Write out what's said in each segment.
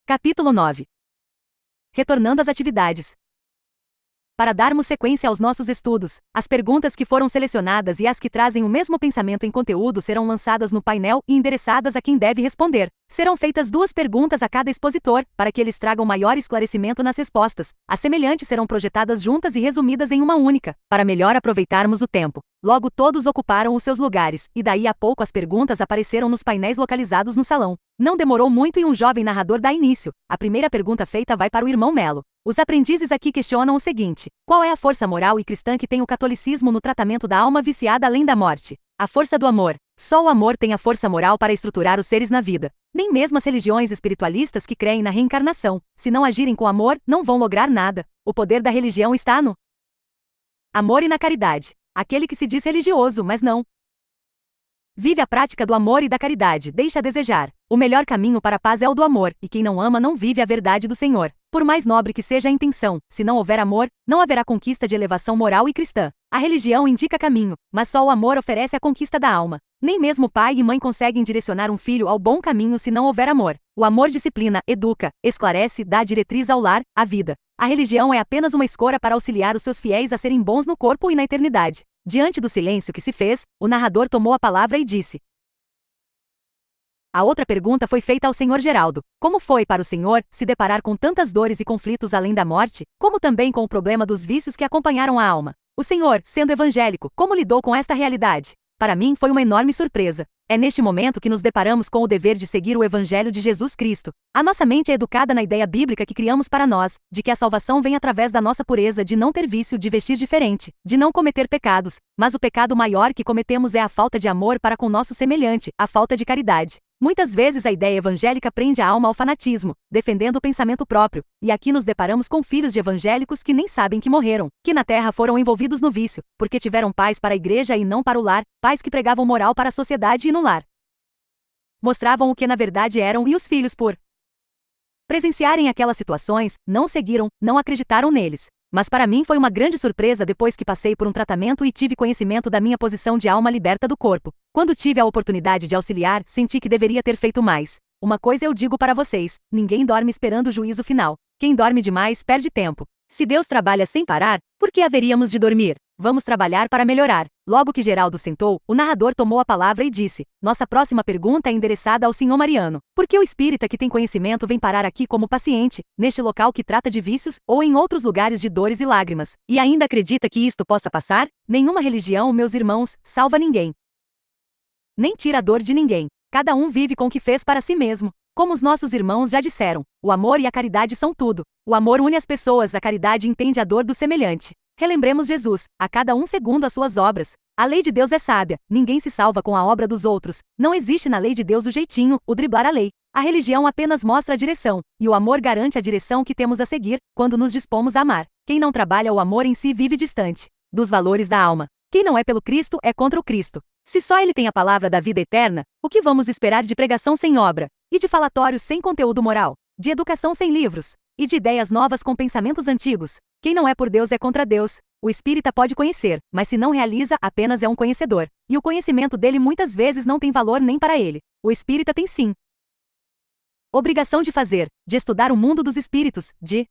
Capítulo 9. Retornando às atividades. Para darmos sequência aos nossos estudos, as perguntas que foram selecionadas e as que trazem o mesmo pensamento em conteúdo serão lançadas no painel e endereçadas a quem deve responder. Serão feitas 2 perguntas a cada expositor, para que eles tragam maior esclarecimento nas respostas. As semelhantes serão projetadas juntas e resumidas em uma única, para melhor aproveitarmos o tempo. Logo todos ocuparam os seus lugares, e daí a pouco as perguntas apareceram nos painéis localizados no salão. Não demorou muito e um jovem narrador dá início. A primeira pergunta feita vai para o irmão Melo. Os aprendizes aqui questionam o seguinte: qual é a força moral e cristã que tem o catolicismo no tratamento da alma viciada além da morte? A força do amor. Só o amor tem a força moral para estruturar os seres na vida. Nem mesmo as religiões espiritualistas que creem na reencarnação, se não agirem com amor, não vão lograr nada. O poder da religião está no amor e na caridade. Aquele que se diz religioso, mas não vive a prática do amor e da caridade, deixa a desejar. O melhor caminho para a paz é o do amor, e quem não ama não vive a verdade do Senhor. Por mais nobre que seja a intenção, se não houver amor, não haverá conquista de elevação moral e cristã. A religião indica caminho, mas só o amor oferece a conquista da alma. Nem mesmo pai e mãe conseguem direcionar um filho ao bom caminho se não houver amor. O amor disciplina, educa, esclarece, dá diretriz ao lar, à vida. A religião é apenas uma escora para auxiliar os seus fiéis a serem bons no corpo e na eternidade. Diante do silêncio que se fez, o narrador tomou a palavra e disse: a outra pergunta foi feita ao Sr. Geraldo. Como foi para o senhor se deparar com tantas dores e conflitos além da morte, como também com o problema dos vícios que acompanharam a alma? O senhor, sendo evangélico, como lidou com esta realidade? Para mim foi uma enorme surpresa. É neste momento que nos deparamos com o dever de seguir o Evangelho de Jesus Cristo. A nossa mente é educada na ideia bíblica que criamos para nós, de que a salvação vem através da nossa pureza de não ter vício, de vestir diferente, de não cometer pecados, mas o pecado maior que cometemos é a falta de amor para com nosso semelhante, a falta de caridade. Muitas vezes a ideia evangélica prende a alma ao fanatismo, defendendo o pensamento próprio, e aqui nos deparamos com filhos de evangélicos que nem sabem que morreram, que na terra foram envolvidos no vício, porque tiveram pais para a igreja e não para o lar, pais que pregavam moral para a sociedade e no lar mostravam o que na verdade eram, e os filhos, por presenciarem aquelas situações, não seguiram, não acreditaram neles. Mas para mim foi uma grande surpresa depois que passei por um tratamento e tive conhecimento da minha posição de alma liberta do corpo. Quando tive a oportunidade de auxiliar, senti que deveria ter feito mais. Uma coisa eu digo para vocês: ninguém dorme esperando o juízo final. Quem dorme demais perde tempo. Se Deus trabalha sem parar, por que haveríamos de dormir? Vamos trabalhar para melhorar. Logo que Geraldo sentou, o narrador tomou a palavra e disse: nossa próxima pergunta é endereçada ao senhor Mariano. Por que o espírita que tem conhecimento vem parar aqui como paciente, neste local que trata de vícios, ou em outros lugares de dores e lágrimas, e ainda acredita que isto possa passar? Nenhuma religião, meus irmãos, salva ninguém, nem tira a dor de ninguém. Cada um vive com o que fez para si mesmo. Como os nossos irmãos já disseram, o amor e a caridade são tudo. O amor une as pessoas, a caridade entende a dor do semelhante. Relembremos Jesus, a cada um segundo as suas obras. A lei de Deus é sábia, ninguém se salva com a obra dos outros. Não existe na lei de Deus o jeitinho, o driblar a lei. A religião apenas mostra a direção, e o amor garante a direção que temos a seguir, quando nos dispomos a amar. Quem não trabalha o amor em si vive distante dos valores da alma. Quem não é pelo Cristo é contra o Cristo. Se só ele tem a palavra da vida eterna, o que vamos esperar de pregação sem obra? E de falatórios sem conteúdo moral? De educação sem livros? E de ideias novas com pensamentos antigos? Quem não é por Deus é contra Deus. O espírita pode conhecer, mas se não realiza, apenas é um conhecedor. E o conhecimento dele muitas vezes não tem valor nem para ele. O espírita tem sim obrigação de fazer, de estudar o mundo dos espíritos, de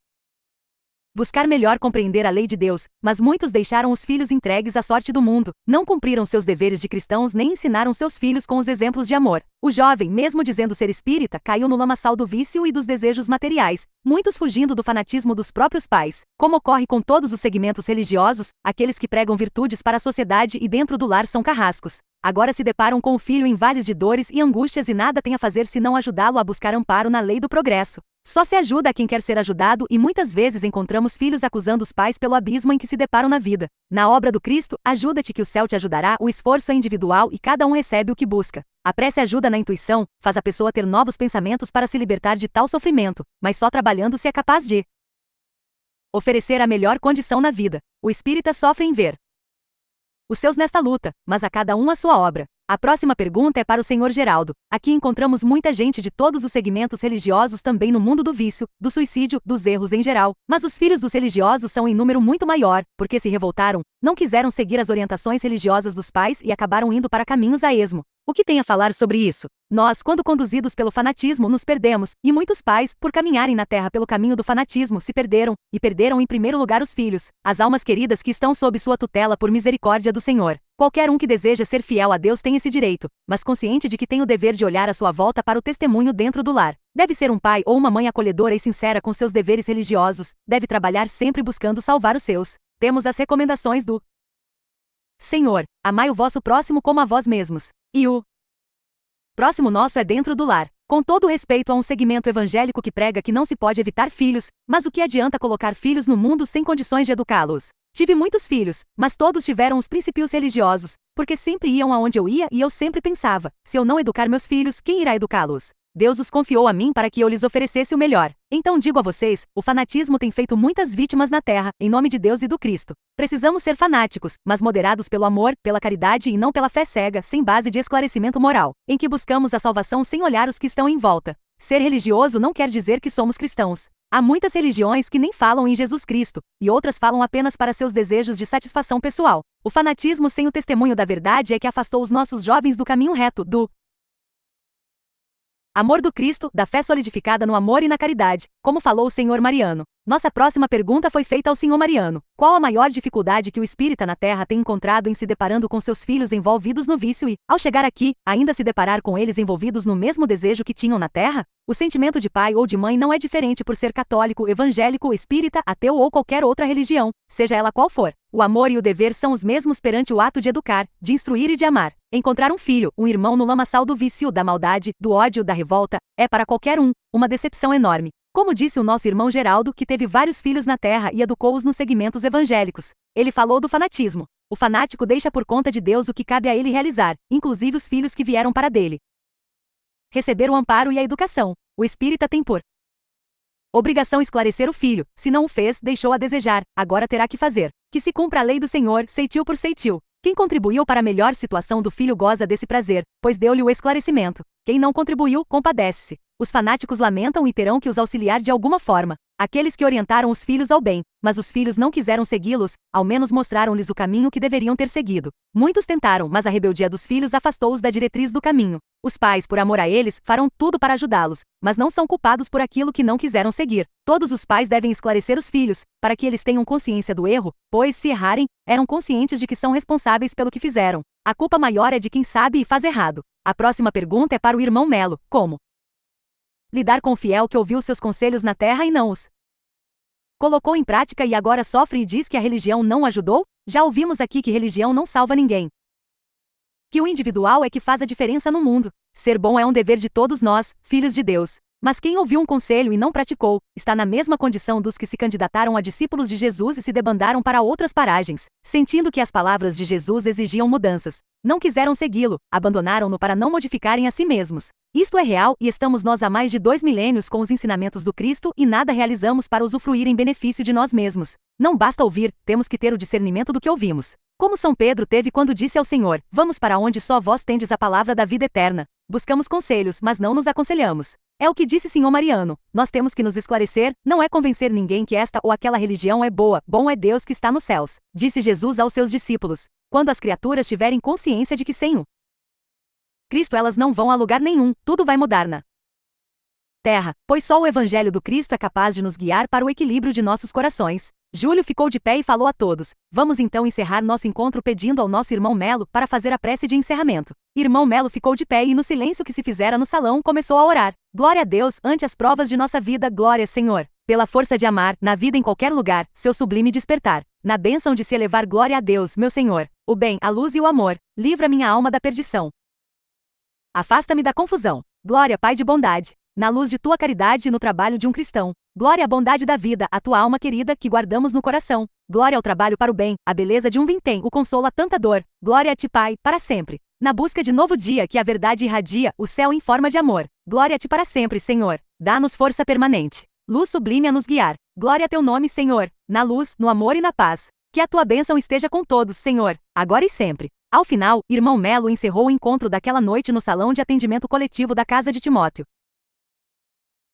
buscar melhor compreender a lei de Deus, mas muitos deixaram os filhos entregues à sorte do mundo, não cumpriram seus deveres de cristãos nem ensinaram seus filhos com os exemplos de amor. O jovem, mesmo dizendo ser espírita, caiu no lamaçal do vício e dos desejos materiais, muitos fugindo do fanatismo dos próprios pais. Como ocorre com todos os segmentos religiosos, aqueles que pregam virtudes para a sociedade e dentro do lar são carrascos. Agora se deparam com o filho em vales de dores e angústias e nada tem a fazer senão ajudá-lo a buscar amparo na lei do progresso. Só se ajuda a quem quer ser ajudado e muitas vezes encontramos filhos acusando os pais pelo abismo em que se deparam na vida. Na obra do Cristo, ajuda-te que o céu te ajudará, o esforço é individual e cada um recebe o que busca. A prece ajuda na intuição, faz a pessoa ter novos pensamentos para se libertar de tal sofrimento, mas só trabalhando se é capaz de oferecer a melhor condição na vida. O espírita sofre em ver os seus nesta luta, mas a cada um a sua obra. A próxima pergunta é para o Sr. Geraldo. Aqui encontramos muita gente de todos os segmentos religiosos também no mundo do vício, do suicídio, dos erros em geral. Mas os filhos dos religiosos são em número muito maior, porque se revoltaram, não quiseram seguir as orientações religiosas dos pais e acabaram indo para caminhos a esmo. O que tem a falar sobre isso? Nós, quando conduzidos pelo fanatismo, nos perdemos, e muitos pais, por caminharem na terra pelo caminho do fanatismo, se perderam, e perderam em primeiro lugar os filhos, as almas queridas que estão sob sua tutela por misericórdia do Senhor. Qualquer um que deseja ser fiel a Deus tem esse direito, mas consciente de que tem o dever de olhar à sua volta para o testemunho dentro do lar. Deve ser um pai ou uma mãe acolhedora e sincera com seus deveres religiosos, deve trabalhar sempre buscando salvar os seus. Temos as recomendações do Senhor: amai o vosso próximo como a vós mesmos. E o próximo nosso é dentro do lar. Com todo respeito a um segmento evangélico que prega que não se pode evitar filhos, mas o que adianta colocar filhos no mundo sem condições de educá-los? Tive muitos filhos, mas todos tiveram os princípios religiosos, porque sempre iam aonde eu ia e eu sempre pensava: se eu não educar meus filhos, quem irá educá-los? Deus os confiou a mim para que eu lhes oferecesse o melhor. Então digo a vocês, o fanatismo tem feito muitas vítimas na terra, em nome de Deus e do Cristo. Precisamos ser fanáticos, mas moderados pelo amor, pela caridade e não pela fé cega, sem base de esclarecimento moral, em que buscamos a salvação sem olhar os que estão em volta. Ser religioso não quer dizer que somos cristãos. Há muitas religiões que nem falam em Jesus Cristo, e outras falam apenas para seus desejos de satisfação pessoal. O fanatismo sem o testemunho da verdade é que afastou os nossos jovens do caminho reto, do amor do Cristo, da fé solidificada no amor e na caridade, como falou o Sr. Mariano. Nossa próxima pergunta foi feita ao Sr. Mariano. Qual a maior dificuldade que o espírita na Terra tem encontrado em se deparando com seus filhos envolvidos no vício e, ao chegar aqui, ainda se deparar com eles envolvidos no mesmo desejo que tinham na Terra? O sentimento de pai ou de mãe não é diferente por ser católico, evangélico, espírita, ateu ou qualquer outra religião, seja ela qual for. O amor e o dever são os mesmos perante o ato de educar, de instruir e de amar. Encontrar um filho, um irmão no lamaçal do vício, da maldade, do ódio, da revolta, é para qualquer um uma decepção enorme. Como disse o nosso irmão Geraldo, que teve vários filhos na terra e educou-os nos segmentos evangélicos. Ele falou do fanatismo. O fanático deixa por conta de Deus o que cabe a ele realizar, inclusive os filhos que vieram para dele receber o amparo e a educação. O espírita tem por obrigação esclarecer o filho. Se não o fez, deixou a desejar, agora terá que fazer. Que se cumpra a lei do Senhor, ceitil por ceitil. Quem contribuiu para a melhor situação do filho goza desse prazer, pois deu-lhe o esclarecimento. Quem não contribuiu, compadece-se. Os fanáticos lamentam e terão que os auxiliar de alguma forma. Aqueles que orientaram os filhos ao bem, mas os filhos não quiseram segui-los, ao menos mostraram-lhes o caminho que deveriam ter seguido. Muitos tentaram, mas a rebeldia dos filhos afastou-os da diretriz do caminho. Os pais, por amor a eles, farão tudo para ajudá-los, mas não são culpados por aquilo que não quiseram seguir. Todos os pais devem esclarecer os filhos, para que eles tenham consciência do erro, pois, se errarem, eram conscientes de que são responsáveis pelo que fizeram. A culpa maior é de quem sabe e faz errado. A próxima pergunta é para o irmão Melo: como lidar com o fiel que ouviu seus conselhos na terra e não os colocou em prática e agora sofre e diz que a religião não o ajudou? Já ouvimos aqui que religião não salva ninguém. Que o individual é que faz a diferença no mundo. Ser bom é um dever de todos nós, filhos de Deus. Mas quem ouviu um conselho e não praticou, está na mesma condição dos que se candidataram a discípulos de Jesus e se debandaram para outras paragens, sentindo que as palavras de Jesus exigiam mudanças. Não quiseram segui-lo, abandonaram-no para não modificarem a si mesmos. Isto é real e estamos nós há mais de 2 milênios com os ensinamentos do Cristo e nada realizamos para usufruir em benefício de nós mesmos. Não basta ouvir, temos que ter o discernimento do que ouvimos. Como São Pedro teve quando disse ao Senhor: vamos para onde só vós tendes a palavra da vida eterna. Buscamos conselhos, mas não nos aconselhamos. É o que disse Sr. Mariano. Nós temos que nos esclarecer, não é convencer ninguém que esta ou aquela religião é boa, bom é Deus que está nos céus. Disse Jesus aos seus discípulos. Quando as criaturas tiverem consciência de que sem o Cristo elas não vão a lugar nenhum, tudo vai mudar na terra, pois só o Evangelho do Cristo é capaz de nos guiar para o equilíbrio de nossos corações. Júlio ficou de pé e falou a todos. Vamos então encerrar nosso encontro pedindo ao nosso irmão Melo para fazer a prece de encerramento. Irmão Melo ficou de pé e no silêncio que se fizera no salão começou a orar. Glória a Deus, ante as provas de nossa vida, glória, Senhor. Pela força de amar, na vida em qualquer lugar, seu sublime despertar. Na bênção de se elevar, glória a Deus, meu Senhor. O bem, a luz e o amor. Livra minha alma da perdição. Afasta-me da confusão. Glória, Pai de bondade. Na luz de tua caridade e no trabalho de um cristão. Glória à bondade da vida, a tua alma querida, que guardamos no coração. Glória ao trabalho para o bem, a beleza de um vintém, o consolo a tanta dor. Glória a ti, Pai, para sempre. Na busca de novo dia que a verdade irradia, o céu em forma de amor. Glória a ti para sempre, Senhor. Dá-nos força permanente. Luz sublime a nos guiar. Glória a teu nome, Senhor. Na luz, no amor e na paz. Que a tua bênção esteja com todos, Senhor, agora e sempre. Ao final, irmão Melo encerrou o encontro daquela noite no salão de atendimento coletivo da casa de Timóteo.